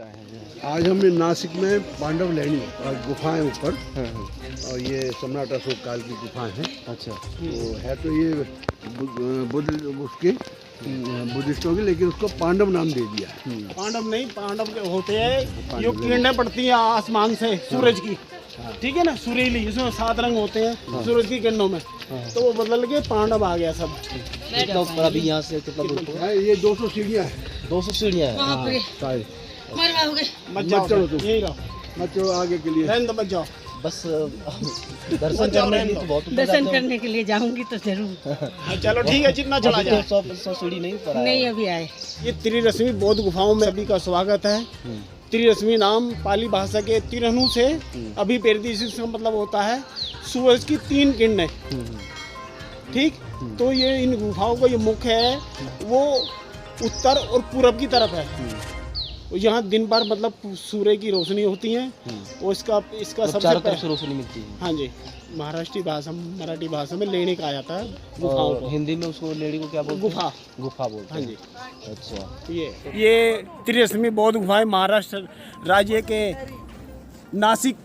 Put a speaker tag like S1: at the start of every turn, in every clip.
S1: आए हैं?
S2: आज हम नासिक में पांडव लेणी और गुफाएं ऊपर और ये सम्राट अशोक काल की गुफाएं हैं।
S1: अच्छा,
S2: तो है तो ये बुद्ध उसके बुद्धिस्टों की, लेकिन उसको पांडव नाम दे दिया है।
S3: पांडव नहीं, पांडव के होते हैं जो किरणें पड़ती हैं आसमान से सूरज की, ठीक है ना, सुरीली, इसमें 7 रंग होते हैं सूरज की किरणों में, तो वो बदल के पांडव आ गया सब।
S1: कितना ऊपर अभी यहाँ से कितना दूर पर?
S2: है ये 200 सीढ़ियाँ हैं
S1: 200 सीढ़ियाँ हैं।
S2: सारी।
S3: मत जाओ,
S2: चलो तुम।
S3: यही रहो,
S2: मत चलो आगे के लिए।
S3: रहने दो, मत जाओ।
S1: बस दर्शन करने के लिए तो बहुत ऊपर
S4: दर्शन
S1: जाते हो।
S4: करने के लिए जाऊंगी तो जरूर।
S3: हाँ, चलो ठीक है, जितना चला
S1: अभी
S3: जाए।
S1: तो 100 सीढ़ी नहीं पर आया।
S4: नहीं अभी आए।
S3: ये त्रिरश्मि बौद्ध गुफाओं में सभी का स्वागत है। त्रिरश्मि नाम पाली भाषा के तिरनु से अभिपेरदी, इसका मतलब होता है सूरज की 3 किरणें। ठीक, तो ये इन गुफाओं का ये मुख्य है वो उत्तर और पूरब की तरफ है। यहाँ दिन भर मतलब सूर्य की रोशनी होती है और इसका सबसे
S1: चारों तरफ से रोशनी मिलती है।
S3: हाँ जी, महाराष्ट्री भाषा, मराठी भाषा में लेणी कहा जाता है गुफाओं
S1: और
S3: को।
S1: हिंदी में उसको लेडी को क्या बोलते हैं?
S3: गुफा।
S1: गुफा बोलते
S3: हाँ
S1: हैं।
S3: जी।
S1: अच्छा,
S3: ये त्रिरश्मि बौद्ध गुफाएं महाराष्ट्र राज्य के नासिक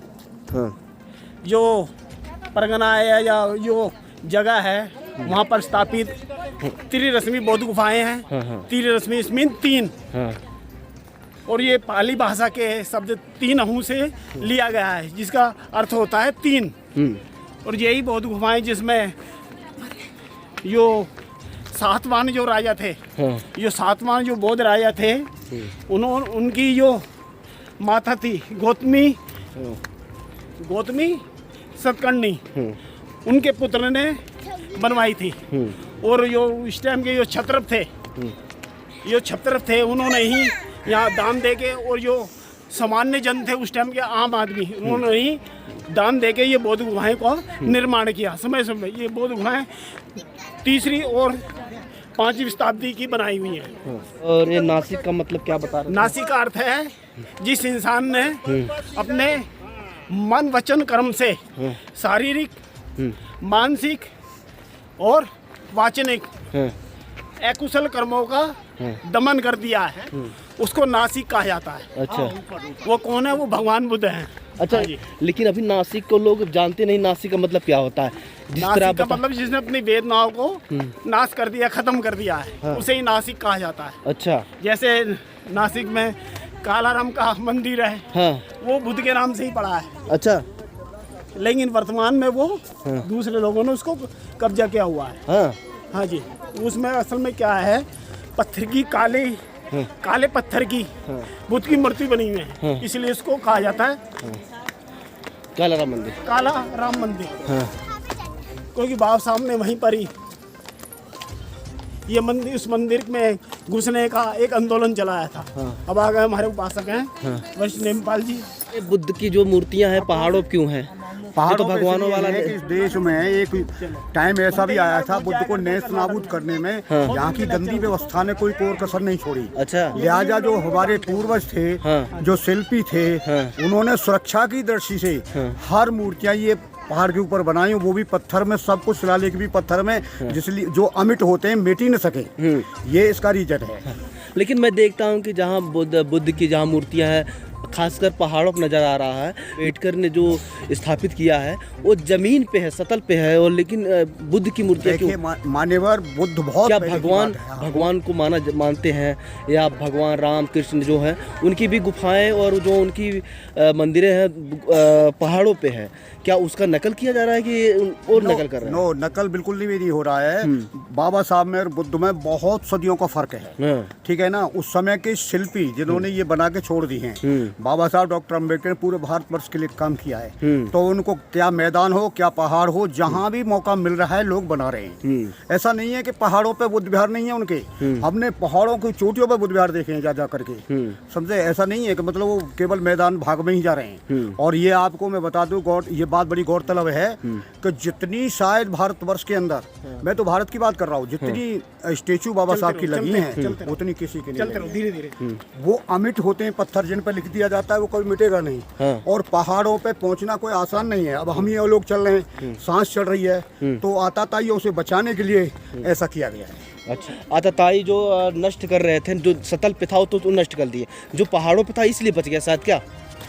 S3: जो परगना है या जो जगह है वहाँ पर स्थापित त्रिरश्मि बौद्ध गुफाएं हैं। त्रिरश्मि मीन 3, और ये पाली भाषा के शब्द 3 अहू से लिया गया है, जिसका अर्थ होता है 3। और यही बौद्ध गुफाएं जिसमें यो सातवान जो राजा थे, यो सातवान जो बौद्ध राजा थे, उनकी जो माता थी गौतमी सतकर्णी, उनके पुत्र ने बनवाई थी। और जो इस टाइम के जो क्षत्रप थे उन्होंने ही यहाँ दान दे के, और जो सामान्य जन थे उस टाइम के आम आदमी, उन्होंने ही दान दे के ये बौद्ध गुफाएं का निर्माण किया। समय समय ये बौद्ध गुफाएं 3री और 5वीं शताब्दी की बनाई हुई हैं।
S1: और ये नासिक का मतलब क्या बता रहे हैं?
S3: नासिक का अर्थ है जिस इंसान ने अपने मन वचन कर्म से शारीरिक, मानसिक और वाचनिक अकुशल कर्मों का दमन कर दिया है, उसको नासिक कहा जाता है।
S1: अच्छा,
S3: वो कौन है? वो भगवान बुद्ध हैं।
S1: अच्छा,
S3: हाँ जी।
S1: लेकिन अभी नासिक को लोग जानते नहीं, नासिक का मतलब क्या होता है? जिस तरह
S3: नासिक का
S1: बता-
S3: मतलब जिसने अपनी वेदनाओं को नाश कर दिया, खत्म कर दिया है, उसे ही नासिक कहा जाता है।
S1: अच्छा,
S3: जैसे नासिक में कालाराम का मंदिर है,
S1: हाँ,
S3: वो बुद्ध के नाम से ही पड़ा है,
S1: अच्छा,
S3: लेकिन वर्तमान में वो दूसरे लोगों ने उसको कब्जा किया हुआ है।
S1: हाँ,
S3: हाँ जी, उसमें असल में क्या है, पत्थर की काले पत्थर की बुद्ध की मूर्ति बनी हुई है, इसलिए इसको कहा जाता है
S1: कालाराम मंदिर।
S3: काला राम मंदिर।
S1: हाँ,
S3: क्योंकि बाबा साहब ने वहीं पर ही ये मंदिर, उस मंदिर में घुसने का एक आंदोलन चलाया था। अब आ गए हमारे उपासक हैं वैष्णव नेमपाल जी।
S1: ये बुद्ध की जो मूर्तियां हैं पहाड़ों पे क्यों हैं?
S5: पहाड़ों
S1: तो
S5: पे
S1: भगवानों
S5: इसलिए
S1: वाला
S5: है कि इस देश में एक टाइम ऐसा भी आया था बुद्ध को नेस्त नाबूद करने में यहाँ की गंदी व्यवस्था ने कोई कोर कसर नहीं छोड़ी।
S1: अच्छा,
S5: लिहाजा जो हमारे पूर्वज थे, जो शिल्पी थे, उन्होंने सुरक्षा की दृष्टि से हर मूर्तियाँ ये पहाड़ के ऊपर बनाई, वो भी पत्थर में, सब कुछ शिलालेख भी पत्थर में, जिसलिए जो अमिट होते हैं मिट ही न सके, ये इसका रीजन है।
S1: लेकिन मैं देखता हूँ कि जहाँ बुद्ध की जहाँ मूर्तियाँ हैं खासकर पहाड़ों पर नज़र आ रहा है, अम्बेडकर ने जो स्थापित किया है वो जमीन पे है, सतल पे है, और लेकिन बुद्ध की मूर्तियाँ
S5: देखिए
S1: क्यों?
S5: मान्यवर बुद्ध बहुत
S1: क्या
S5: पहले की
S1: भगवान
S5: बात है। हाँ।
S1: भगवान को मानते हैं, या भगवान राम कृष्ण जो हैं उनकी भी गुफाएं और जो उनकी मंदिरें हैं पहाड़ों पे है, क्या उसका नकल किया जा रहा है कि और नकल कर रहे हैं?
S5: नो, नकल बिल्कुल नहीं हो रहा है। बाबा साहब में और बुद्ध में बहुत सदियों का फर्क है, ठीक है ना। उस समय के शिल्पी जिन्होंने ये बना के छोड़ दी हैं, बाबा साहब डॉक्टर अम्बेडकर ने पूरे भारतवर्ष के लिए काम किया है, तो उनको क्या मैदान हो, क्या पहाड़ हो, जहाँ भी मौका मिल रहा है लोग बना रहे हैं। ऐसा नहीं है कि पहाड़ों पे बुद्ध विहार नहीं है उनके, हमने पहाड़ों की चोटियों पे बुद्ध विहार देखे हैं जा करके, समझे। ऐसा नहीं है कि मतलब वो केवल मैदान भाग में ही जा रहे हैं। और ये आपको मैं बता दूं, ये बात बड़ी गौरतलब है कि जितनी शायद भारतवर्ष के अंदर, मैं तो भारत की बात कर रहा हूँ, जितनी स्टेचू बाबा साहब की लगी हैं उतनी किसी की नहीं लगी।
S3: धीरे धीरे
S5: वो अमिट होते हैं पत्थर जिन पर लिख दिया दिया जाता है वो कभी मिटेगा नहीं।
S1: हाँ।
S5: और पहाड़ों पे पहुंचना कोई आसान नहीं है। अब हम ये लोग चल रहे हैं, सांस चढ़ रही है, तो आताताइयों से बचाने के लिए ऐसा किया गया है।
S1: अच्छा, आतताई जो नष्ट कर रहे थे, जो सतल पे था तो नष्ट कर दिए, जो पहाड़ों पे था इसलिए बच गया शायद, क्या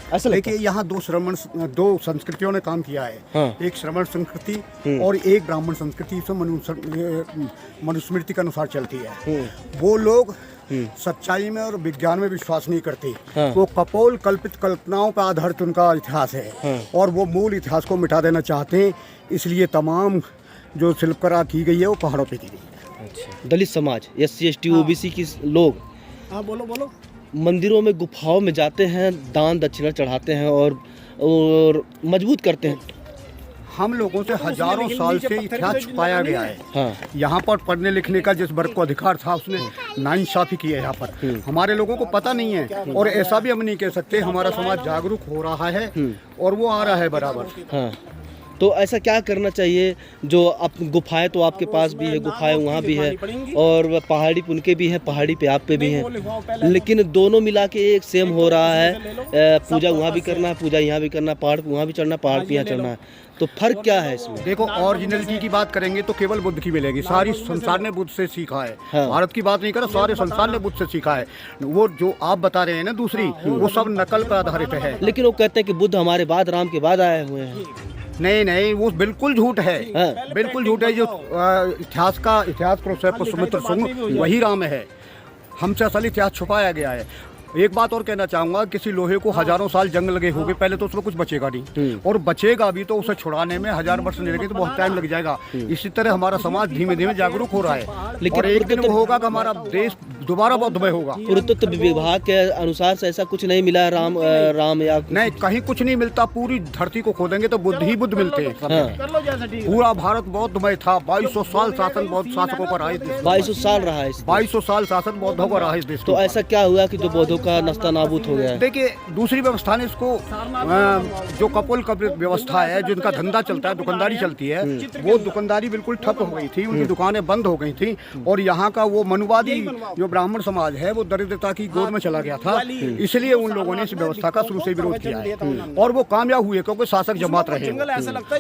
S1: ऐसा लगता
S5: देखिए यहाँ दो संस्कृतियों ने काम किया है।
S1: हाँ।
S5: एक श्रमण संस्कृति और एक ब्राह्मण संस्कृति, इसमें मनुस्मृति के अनुसार चलती है। वो लोग सच्चाई में और विज्ञान में विश्वास नहीं करते।
S1: हाँ।
S5: वो कपोल कल्पित कल्पनाओं पर आधारित उनका इतिहास है।
S1: हाँ।
S5: और वो मूल इतिहास को मिटा देना चाहते हैं, इसलिए तमाम जो शिल्पकला की गई है वो पहाड़ों पे की गई है।
S1: अच्छा, दलित समाज, SC ST OBC की लोग
S3: हाँ बोलो बोलो।
S1: मंदिरों में गुफाओं में जाते हैं, दान दक्षिणा चढ़ाते हैं और मजबूत करते हैं।
S5: हम लोगों से हजारों साल से इतिहास छुपाया गया है।
S1: हाँ।
S5: यहाँ पर पढ़ने लिखने का जिस वर्ग को अधिकार था उसने नाइंसाफी की है यहाँ पर। हमारे लोगों को पता नहीं है, और ऐसा भी हम नहीं कह सकते। हमारा समाज जागरूक हो रहा है और वो आ रहा है बराबर।
S1: हाँ, तो ऐसा क्या करना चाहिए? जो आप गुफाएं तो आपके पास भी है, गुफाएं वहाँ भी है, और पहाड़ी पे उनके भी हैं, पहाड़ी पे आप पे भी हैं, लेकिन दोनों मिला के एक सेम हो रहा है। पूजा वहाँ भी करना है, पूजा यहाँ भी करना है, पहाड़ पे वहाँ भी चढ़ना है, पहाड़ पे यहाँ चढ़ना है, तो फर्क क्या है इसमें?
S5: देखो, ओरिजिनलिटी की बात करेंगे तो केवल बुद्ध की मिलेगी। सारी संसार ने बुद्ध से सीखा है।
S1: हाँ।
S5: भारत की बात नहीं कर, सारे संसार ने बुद्ध से सीखा है। वो जो आप बता रहे हैं ना दूसरी, वो सब नकल पर आधारित है।
S1: लेकिन वो कहते हैं कि बुद्ध हमारे बाद, राम के बाद आए हुए हैं।
S5: नहीं, वो बिल्कुल झूठ है।
S1: हाँ।
S5: बिल्कुल झूठ है। जो इतिहास प्रोफेसर पुष्यमित्र सुंग वही राम है। हमसे असल इतिहास छुपाया गया है। एक बात और कहना चाहूंगा, किसी लोहे को हजारों साल जंग लगे होंगे, पहले तो उसमें कुछ बचेगा नहीं, और बचेगा भी तो उसे छुड़ाने में 1000 वर्ष नहीं लगे, तो बहुत टाइम लग जाएगा। इसी तरह हमारा समाज धीमे धीमे जागरूक हो रहा है,
S1: लेकिन
S5: और एक दिन वो होगा कि हमारा देश दोबारा बौद्धमय होगा।
S1: पुरातत्व विभाग के अनुसार से ऐसा कुछ नहीं मिला है राम या
S5: नहीं, कहीं कुछ नहीं मिलता। पूरी धरती को खोदेंगे तो बुद्ध ही बुद्ध मिलते हैं। पूरा भारत बौद्धमय था। 2200 साल शासन बौद्ध शासकों पर रहा।
S1: 2200 साल रहा है।
S5: 2200 साल शासन बौद्धों का रहा इस देश।
S1: तो ऐसा क्या हुआ कि जो बौद्धों का नस्ता नाबूद हो गया है?
S5: देखिए, दूसरी व्यवस्था ने इसको जो कपोल कल्पित व्यवस्था है, जिनका धंधा चलता है, दुकानदारी चलती है, वो दुकानदारी बिल्कुल ठप हो गई थी। उनकी दुकानें बंद हो गई थी, और यहाँ का वो मनुवादी जो ब्राह्मण समाज है वो दरिद्रता की गोद में चला गया था। इसलिए उन लोगों ने इस व्यवस्था का शुरू से विरोध किया है, और वो कामयाब हुए क्योंकि शासक जमात रहे,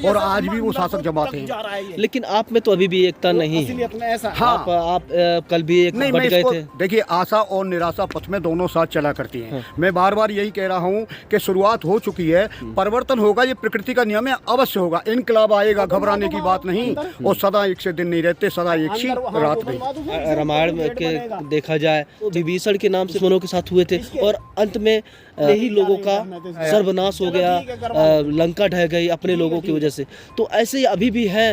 S5: और आज भी वो शासक जमात हैं।
S1: लेकिन आप में तो अभी भी एकता नहीं है।
S5: हाँ।
S1: आप कल भी एक
S5: नहीं,
S1: बट
S5: मैं
S1: गए
S5: इसको
S1: थे।
S5: देखिए, आशा और निराशा पथ में दोनों साथ चला करती हैं। मैं बार बार यही कह रहा हूँ कि शुरुआत हो चुकी है, परिवर्तन होगा, ये प्रकृति का नियम है, अवश्य होगा। इनकलाब आएगा, घबराने की बात नहीं। और सदा एक से दिन नहीं रहते, सदा एक सी रात नहीं।
S1: रामायण में के देखा जाए तो विभीषण के नाम से मनों के साथ हुए थे, और अंत में यही लोगों का सर्वनाश हो गया, लंका ढह गई अपने लोगों की वजह से। तो ऐसे ही अभी भी है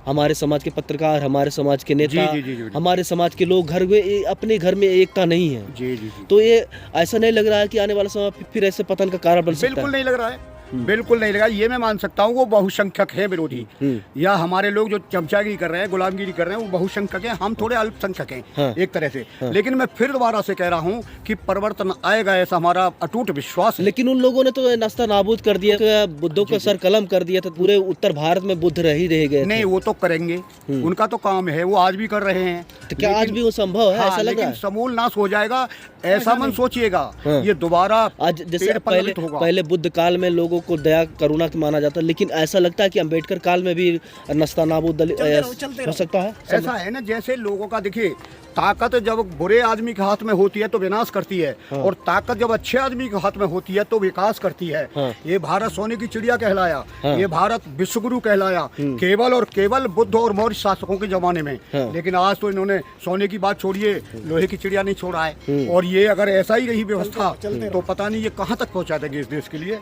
S1: हमारे समाज के पत्रकार, हमारे समाज के नेता,
S5: जी।
S1: हमारे समाज के लोग घर में अपने घर में एकता नहीं है।
S5: जी।
S1: तो ये ऐसा नहीं लग रहा है कि आने वाला समय फिर ऐसे पतन का कारण बन सकता है?
S5: बिल्कुल नहीं लग रहा है, बिल्कुल नहीं लगा। ये मैं मान सकता हूँ वो बहुसंख्यक है विरोधी, या हमारे लोग जो चमचागिरी कर रहे हैं, गुलामगिरी कर रहे हैं, वो बहुसंख्यक हैं। हम थोड़े अल्पसंख्यक हैं।
S1: हाँ।
S5: एक तरह से। लेकिन मैं फिर दोबारा से कह रहा हूँ कि परिवर्तन आएगा, ऐसा हमारा अटूट विश्वास है।
S1: लेकिन उन लोगों ने तो नाश्ता नाबूद कर दिया, बुद्धों का सर कलम कर दिया, तो पूरे उत्तर भारत में बुद्ध रह ही रह गए।
S5: नहीं, वो तो करेंगे, उनका तो काम है, वो आज भी कर रहे हैं।
S1: तो क्या आज भी वो संभव है? ऐसा लग रहा है
S5: समूल नाश हो जाएगा, ऐसा मन सोचिएगा। ये दोबारा
S1: आज जैसे पहले बुद्ध काल में लोगों को दया करुणा माना जाता, लेकिन ऐसा लगता है कि अम्बेडकर काल में भी नस्ता नाबूद हो सकता है।
S5: ऐसा है ना, जैसे लोगों का देखिए, ताकत जब बुरे आदमी के हाथ में होती है तो विनाश करती है, और ताकत जब अच्छे आदमी के हाथ में होती है तो विकास करती है। ये भारत सोने की चिड़िया कहलाया, ये भारत विश्वगुरु कहलाया, केवल और केवल बुद्ध और मौर्य शासकों के जमाने में। लेकिन आज तो इन्होंने सोने की बात छोड़िए, लोहे की चिड़िया नहीं छोड़ा है। और ये अगर ऐसा ही रही व्यवस्था तो पता नहीं ये कहाँ तक पहुँचा देंगे इस देश के लिए।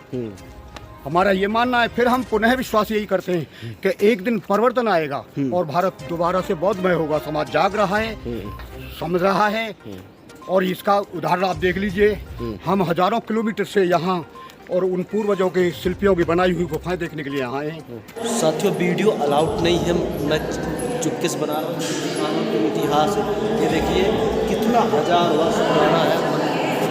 S5: हमारा ये मानना है, फिर हम पुनः विश्वास यही करते हैं कि एक दिन परिवर्तन आएगा और भारत दोबारा से बौद्धमय होगा। समाज जाग रहा है, समझ रहा है, और इसका उदाहरण आप देख लीजिए। हम हजारों किलोमीटर से यहाँ और उन पूर्वजों के शिल्पियों की बनाई हुई गुफाएं देखने के लिए यहाँ आए हैं।
S1: साथियों, वीडियो अलाउड नहीं है, मैं चुपके से बना रहा हूँ। इतिहास ये देखिए कितना 1000 वर्ष पुराना है।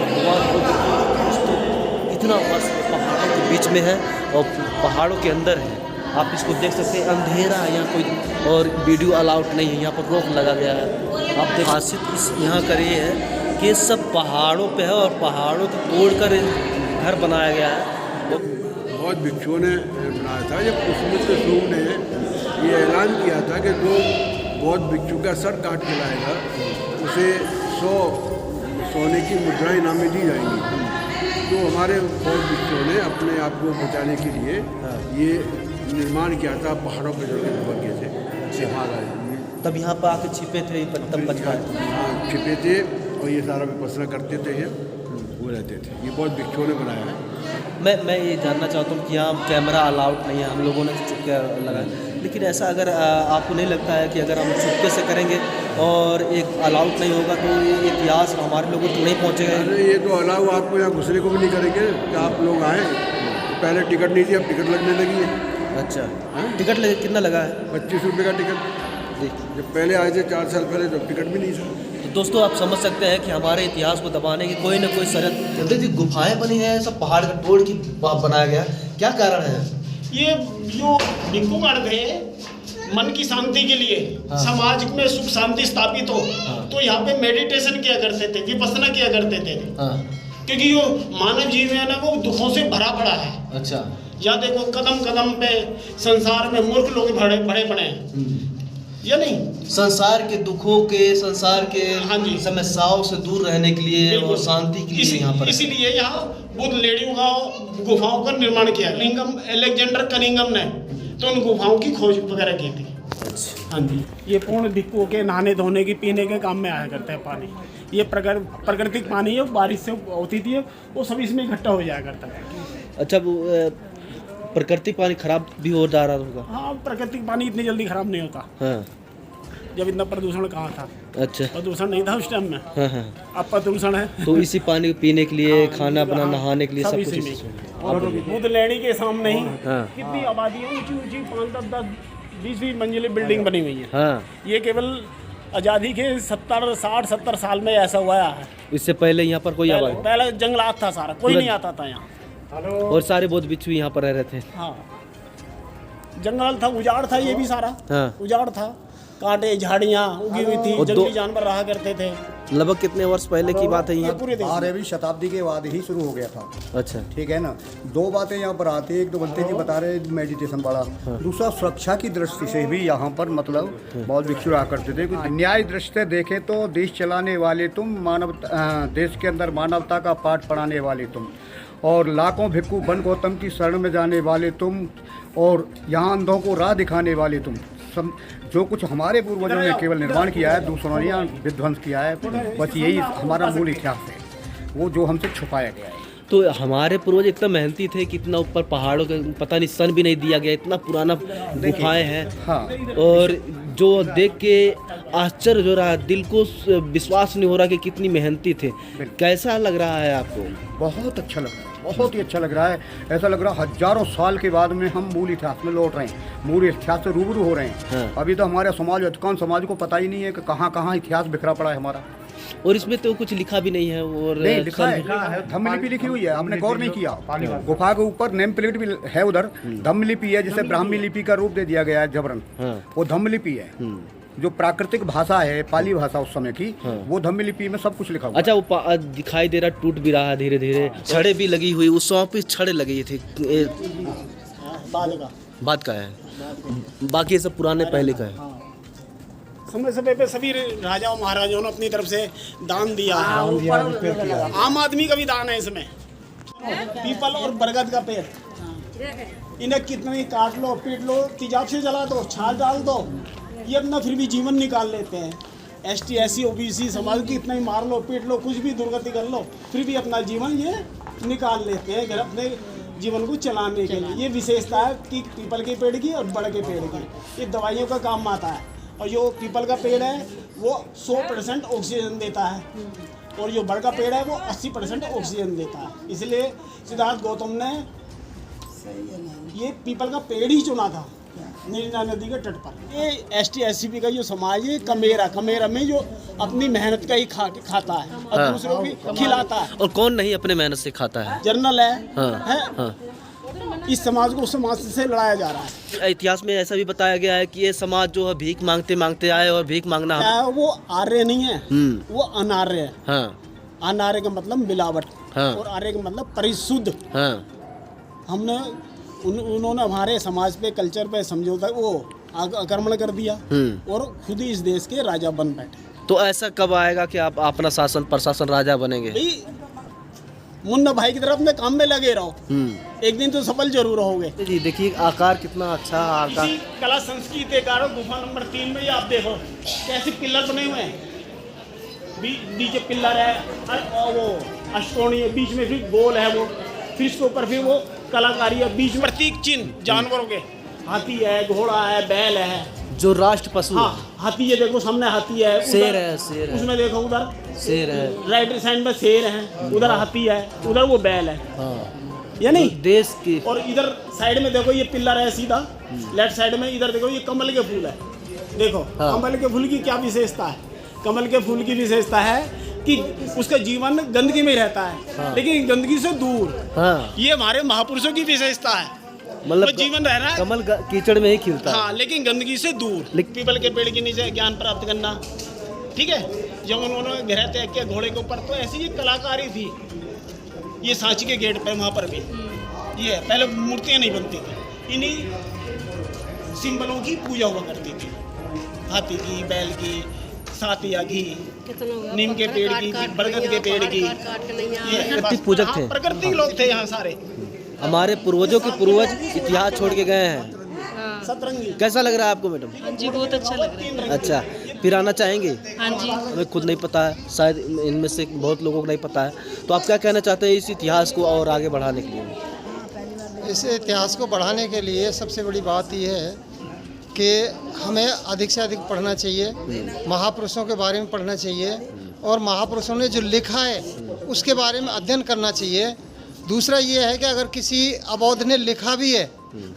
S1: भगवान बुद्ध की इतना वर्ष पहाड़ों के बीच में है और पहाड़ों के अंदर है। आप इसको देख सकते हैं, अंधेरा है यहाँ, कोई और वीडियो अलाउड नहीं है, यहाँ पर रोक लगा गया है। आप देख, खासियत इस यहाँ का ये है कि सब पहाड़ों पे है और पहाड़ों को तोड़कर घर बनाया गया है।
S2: बहुत भिक्षुओं ने बनाया था। जब पुष्यमित्र शुंग ने ये ऐलान किया था कि जो बौद्ध भिक्षु का सर काट के लाएगा उसे 100 सोने की मुद्राएं इनाम में दी जाएंगी। तो हमारे बौद्ध भिक्षुओं ने अपने आप को बचाने के लिए ये निर्माण किया था पहाड़ों पर चढ़ के दुर्भाग्य से महाराज
S1: तब यहाँ पर आके छिपे थे, तब बच पाए।
S2: छिपे थे और ये सारा विपස්සना करते थे, ये वो रहते थे। ये बहुत भिक्षुओं ने बनाया है।
S1: मैं ये जानना चाहता हूँ कि यहाँ कैमरा अलाउड नहीं है, हम लोगों ने चुपके लगाया, लेकिन ऐसा अगर आपको नहीं लगता है कि अगर हम चुपके से करेंगे और एक अलाउड नहीं होगा तो ये इतिहास हमारे लोगों तक नहीं पहुँचेगा?
S2: अरे ये तो अलाउ आपको यहाँ घुसने को भी नहीं करेंगे कि आप लोग आए। तो पहले टिकट नहीं थी, अब टिकट लगने लगी है।
S1: अच्छा, टिकट कितना लगा है?
S2: 25 रुपये का टिकट। जब पहले आए थे 4 साल पहले, तो टिकट भी नहीं था।
S1: तो दोस्तों आप समझ सकते हैं कि हमारे इतिहास को दबाने की कोई ना कोई शरत। कहते जी गुफाएं बनी हैं, सब पहाड़ का तोड़ की बनाया गया, क्या कारण है?
S3: ये जो भिक्षुगण थे मन की शांति के लिए, समाज में सुख शांति स्थापित हो, तो यहाँ पे मेडिटेशन किया करते थे, विपස්සना किया करते थे। क्योंकि जो मानव जीवन है ना वो दुखों से भरा पड़ा है।
S1: अच्छा,
S3: या देखो कदम कदम पे संसार में मूर्ख लोग भरे पड़े हैं, या नहीं?
S1: संसार के दुखों के, संसार के
S3: हाँ जी,
S1: समस्याओं से दूर रहने के लिए और शांति के लिए यहाँ पर, इसीलिए
S3: यहाँ बुद्ध लेडियों का गुफाओं का निर्माण किया। लिंगम एलेक्जेंडर कनिंगम ने तो उन गुफाओं की खोज वगैरह की थी।
S1: अच्छा,
S3: हाँ जी, ये पूर्ण भिक्षुओं के नहाने धोने की पीने के काम में आया करता है पानी। ये प्राकृतिक पानी है, बारिश से होती थी, वो सब इसमें इकट्ठा हो जाया करता है।
S1: अच्छा, प्राकृतिक पानी खराब भी हो जा रहा होगा?
S3: हाँ, प्राकृतिक पानी इतनी जल्दी खराब नहीं होता।
S1: हाँ,
S3: जब इतना प्रदूषण कहाँ था?
S1: अच्छा,
S3: प्रदूषण नहीं था उस टाइम में।
S1: हाँ हाँ,
S3: अब प्रदूषण है।
S1: तो इसी पानी पीने के लिए, खाना बना, नहाने के लिए सब
S3: इसी
S1: कुछ
S3: में। और बुद्ध लेडी के सामने ही
S1: हाँ,
S3: कितनी आबादी है, ऊंची ऊंची 5-10 20 मंजिली बिल्डिंग बनी हुई है।
S1: हाँ,
S3: ये केवल आज़ादी के 60-70 साल में ऐसा हुआ है।
S1: इससे पहले यहाँ पर कोई आबादी?
S3: पहले जंगलात था सारा, कोई नहीं आता था यहाँ।
S1: और सारे बौद्ध भिक्षु यहाँ पर रह रहे थे?
S3: हाँ, जंगल था, उजाड़ था, ये भी सारा
S1: हाँ,
S3: उजाड़ था, कांटे झाड़ियाँ उगी हुई थी, जंगली जानवर रहा करते थे।
S1: लगभग कितने वर्ष पहले की बात है ये?
S3: पूरे
S5: 12वीं शताब्दी के बाद ही शुरू हो गया था।
S1: अच्छा,
S5: ठीक है ना। 2 बातें यहाँ पर आती है, एक तो बनते जी बता रहे मेडिटेशन वाला, दूसरा सुरक्षा की दृष्टि से भी यहाँ पर मतलब बहुत भिक्षु रहा करते थे। न्याय दृष्टि से देखे तो देश चलाने वाले तुम, देश के अंदर मानवता का पाठ पढ़ाने वाले तुम, और लाखों भिक्षु वन गौतम की शरण में जाने वाले तुम, और यहाँ अंधों को राह दिखाने वाले तुम। जो कुछ हमारे पूर्वजों ने केवल निर्माण किया है, दूसरों ने यहाँ विध्वंस किया है, बस यही हमारा मूल इतिहास है, वो जो हमसे छुपाया गया है।
S1: तो हमारे पूर्वज इतना मेहनती थे कि इतना ऊपर पहाड़ों के पता नहीं सन भी नहीं दिया गया, इतना पुराना गुफाएं हैं।
S5: हाँ,
S1: और जो देख के आश्चर्य हो रहा है, दिल को विश्वास नहीं हो रहा कि कितनी मेहनती थे। कैसा लग रहा है आपको?
S5: बहुत अच्छा लग रहा है, बहुत ही अच्छा लग रहा है। ऐसा लग रहा है हजारों साल के बाद में हम मूल इतिहास में लौट रहे हैं, मूल इतिहास से रूबरू हो रहे हैं।
S1: हाँ।
S5: अभी तो हमारे समाज, अधिकांश समाज को पता ही नहीं है कि कहाँ कहाँ इतिहास बिखरा पड़ा है हमारा।
S1: और इसमें तो कुछ लिखा भी नहीं है। और
S5: नहीं लिखा है, धम्मलिपि लिखी हुई है, हमने गौर नहीं किया। गुफा के ऊपर नेम प्लेट भी है, उधर धम्मलिपि है, जिसे ब्राह्मी लिपि का रूप दे दिया गया है जबरन। वो धम्मलिपि है, जो प्राकृतिक भाषा है, पाली भाषा उस समय की, वो धम्मलिपि में सब कुछ लिखा हुआ।
S1: अच्छा, वो दिखाई दे रहा, टूट भी रहा है धीरे धीरे, छड़े भी लगी हुई, उस समय पे छड़े लगे थे, बात का है, बाकी सब पुराने पहले का है।
S3: समय समय पे सभी राजाओं महाराजाओं ने अपनी तरफ से दान दिया है। आम आदमी का भी दान है इसमें। पीपल और बरगद का पेड़, इन्हें कितने काट लो, पीट लो, तेजाब से जला दो, छाल डाल दो, ये अपना फिर भी जीवन निकाल लेते हैं। ST SC OBC समाज की इतना ही मार लो, पीट लो, कुछ भी दुर्गति कर लो, फिर भी अपना जीवन ये निकाल लेते हैं अपने जीवन को चलाने के लिए। ये विशेषता है कि पीपल के पेड़ की और बड़ के पेड़ की, ये दवाइयों का काम आता है। और जो पीपल का पेड़ है वो 100% ऑक्सीजन देता है, और जो बड़ का पेड़ है वो 80% ऑक्सीजन देता है। इसलिए सिद्धार्थ गौतम ने ये पीपल का पेड़ ही चुना था नीलना नदी के तट पर। ये ST SC का जो समाज है, कमेरा में जो अपनी मेहनत का ही खाता है और
S1: हाँ।
S3: दूसरों को खिलाता है।
S1: और कौन नहीं अपने मेहनत से खाता है?
S3: जर्नल है,
S1: हाँ।
S3: इस समाज को उस समाज से लड़ाया जा रहा है।
S1: इतिहास में ऐसा भी बताया गया है कि ये समाज जो है भीख मांगते मांगते आए, और भीख मांगना
S3: वो आर्य नहीं है, वो अनार्य है।
S1: हाँ,
S3: अनार्य का मतलब मिलावट।
S1: हाँ।
S3: और आर्य का मतलब परिशुद्ध।
S1: हाँ
S3: हमने उन्होंने हमारे समाज पे, कल्चर पे समझौता वो आक्रमण कर दिया और खुद ही इस देश के राजा बन बैठे।
S1: तो ऐसा कब आएगा कि आप अपना शासन प्रशासन राजा बनेंगे?
S3: भाई मुन्ना भाई की तरफ अपने काम में लगे रहो, एक दिन तो सफल जरूर होगे।
S1: जी देखिए आकार कितना अच्छा आकार।
S3: इसी कला संस्कृति एकारो गुफा नंबर 3 में ये आप देखो कैसे पिलर बने हुए हैं। नीचे पिलर है और वो अष्टकोणीय, बीच में फिर गोल है वो, फिर इसके ऊपर फिर वो कलाकारी है, बीच में प्रतीक चिन्ह जानवरों के, हाथी है, घोड़ा है, बैल है,
S1: जो राष्ट्र पशु।
S3: हाँ हाथी है, देखो सामने हाथी है,
S1: शेर है, शेर है,
S3: उसमें देखो उधर
S1: शेर है,
S3: राइट साइड में शेर है, उधर हाथी है, उधर वो बैल है।
S1: हाँ
S3: या नहीं
S1: देश की।
S3: और इधर साइड में देखो ये पिलर है सीधा लेफ्ट साइड में, इधर देखो ये कमल के फूल है। देखो
S1: हाँ।
S3: कमल के फूल की क्या विशेषता है? कमल के फूल की विशेषता है कि उसका जीवन गंदगी में रहता है,
S1: हाँ।
S3: लेकिन गंदगी से दूर।
S1: हाँ
S3: ये हमारे महापुरुषों की विशेषता है,
S1: मतलब
S3: वो जीवन रह रहा है
S1: कमल कीचड़ में ही खिलता है।
S3: हाँ, लेकिन गंदगी से दूर। पीपल के पेड़ के नीचे ज्ञान प्राप्त करना, ठीक है। जब उन्होंने ग्रह तय किया घोड़े के ऊपर, तो ऐसी ये कलाकारी थी। ये सांची के गेट पे वहाँ पर भी ये पहले मूर्तियाँ नहीं बनती थी, इन्हीं सिंबलों की पूजा हुआ करती थी, हाथी की, बैल की, सातिया की, नीम के पेड़ की, बरगद के पेड़ की। ये
S1: प्रकृति पूजक थे,
S3: प्रकृति लोग थे यहाँ सारे।
S1: हमारे पूर्वजों के पूर्वज इतिहास छोड़ के गए हैं।
S3: सतरंगी
S1: कैसा लग रहा है आपको मैडम?
S4: जी बहुत अच्छा लग रहा है।
S1: अच्छा फिर आना चाहेंगे?
S4: हाँ जी।
S1: हमें खुद नहीं पता है, शायद इनमें से बहुत लोगों को नहीं पता है, तो आप क्या कहना चाहते हैं इस इतिहास को और आगे बढ़ाने के लिए?
S6: इस इतिहास को बढ़ाने के लिए सबसे बड़ी बात यह है कि हमें अधिक से अधिक पढ़ना चाहिए, महापुरुषों के बारे में पढ़ना चाहिए और महापुरुषों ने जो लिखा है उसके बारे में अध्ययन करना चाहिए। दूसरा ये है कि अगर किसी अबौध ने लिखा भी है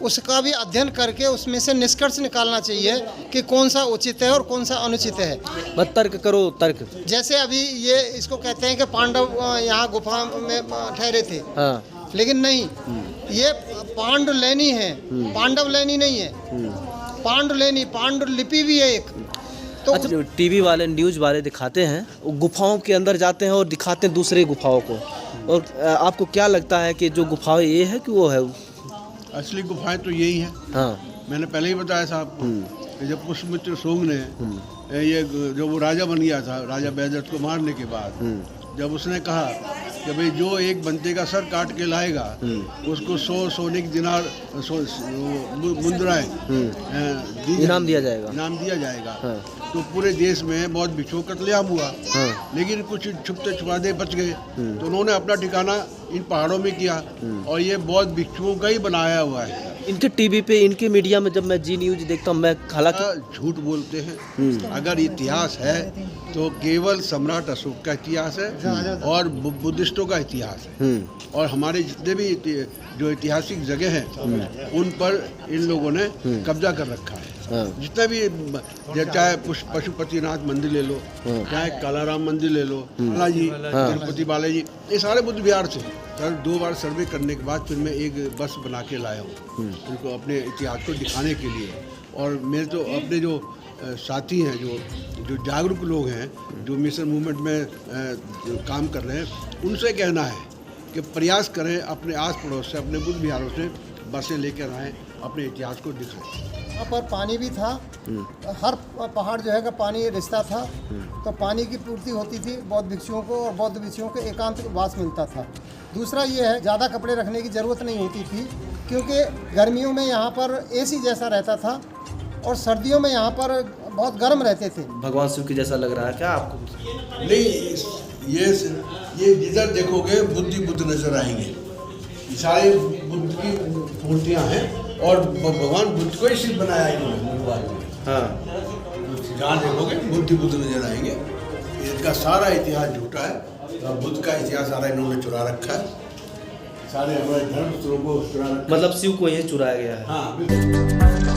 S6: उसका भी अध्ययन करके उसमें से निष्कर्ष निकालना चाहिए कि कौन सा उचित है और कौन सा अनुचित है।
S1: बस तर्क करो, तर्क।
S6: जैसे अभी ये इसको कहते हैं कि पांडव यहाँ गुफा में ठहरे थे,
S1: हाँ
S6: लेकिन नहीं, ये पांडुलेनी है, पांडवलेनी नहीं है, पांडुलेनी, पांडुलिपि भी है एक। तो
S1: अच्छा टीवी वाले, न्यूज़ वाले दिखाते हैं, वो गुफाओं के अंदर जाते हैं और दिखाते हैं दूसरे गुफाओं को, और आपको क्या लगता है कि जो गुफाएं ये है कि वो है?
S2: असली गुफाएं तो यही हैं।
S1: हाँ
S2: मैंने पहले ही बताया था आपको कि जब पुष्पमित्र सोंग ने ये जो वो राजा बन गया था, राजा बैदर्थ को मारने के बाद, जब उसने कहा कि भाई जो एक बंदे का सर काट के लाएगा उसको 100 सोने की दिनार मुद्राएं
S1: इनाम दिया जाएगा,
S2: इनाम दिया जाएगा।
S1: हाँ।
S2: तो पूरे देश में बहुत भिक्षुओं का कत्लेआम हुआ,
S1: हाँ।
S2: लेकिन कुछ छुपते छुपाते बच गए, तो उन्होंने अपना ठिकाना इन पहाड़ों में किया और ये बहुत भिक्षुओं का ही बनाया हुआ है।
S1: इनके टीवी पे, इनके मीडिया में जब मैं जी न्यूज देखता हूँ, मैं हालांकि
S2: झूठ बोलते हैं। अगर इतिहास है तो केवल सम्राट अशोक का इतिहास है और बुद्धिस्टों का इतिहास है, और हमारे जितने भी जो ऐतिहासिक जगह हैं उन पर इन लोगों ने कब्जा कर रखा है। जितना भी, चाहे पशुपतिनाथ मंदिर ले लो, चाहे कालाराम मंदिर ले लो, बालाजी, तिरुपति बालाजी, ये सारे बुद्ध विहार थे। सर 2 बार सर्वे करने के बाद फिर मैं एक बस बना के लाया हूँ उनको अपने इतिहास को दिखाने के लिए। और मेरे तो अपने जो साथी हैं, जो जागरूक लोग हैं, जो मिशन मूवमेंट में काम कर रहे हैं, उनसे कहना है कि प्रयास करें, अपने आस पड़ोस से, अपने बुद्ध विहारों से बसें लेकर आएँ, अपने इतिहास को दिखाएं।
S6: वहाँ पर पानी भी था, हर पहाड़ जो है का पानी रिश्ता था, तो पानी की पूर्ति होती थी बौद्ध भिक्षुओं को, और बौद्ध भिक्षुओं को एकांत वास मिलता था। दूसरा ये है, ज़्यादा कपड़े रखने की ज़रूरत नहीं होती थी, क्योंकि गर्मियों में यहाँ पर एसी जैसा रहता था और सर्दियों में यहाँ पर बहुत गर्म रहते थे।
S1: भगवान शिव की जैसा लग रहा है क्या आपको?
S2: नहीं, ये जिधर देखोगे बुद्ध नजर आएंगे, सारे बुद्ध की मूर्तियाँ हैं और भगवान बुद्ध को ही सिर्फ बनाया इन्होंने। हाँ, जहाँ देखोगे बुद्ध नजर आएंगे। इनका सारा इतिहास झूठा है और बुद्ध का इतिहास सारा इन्होंने चुरा रखा है, सारे हमारे धर्म को चुरा रखा है।
S1: मतलब शिव को यही चुराया गया है।
S2: हाँ।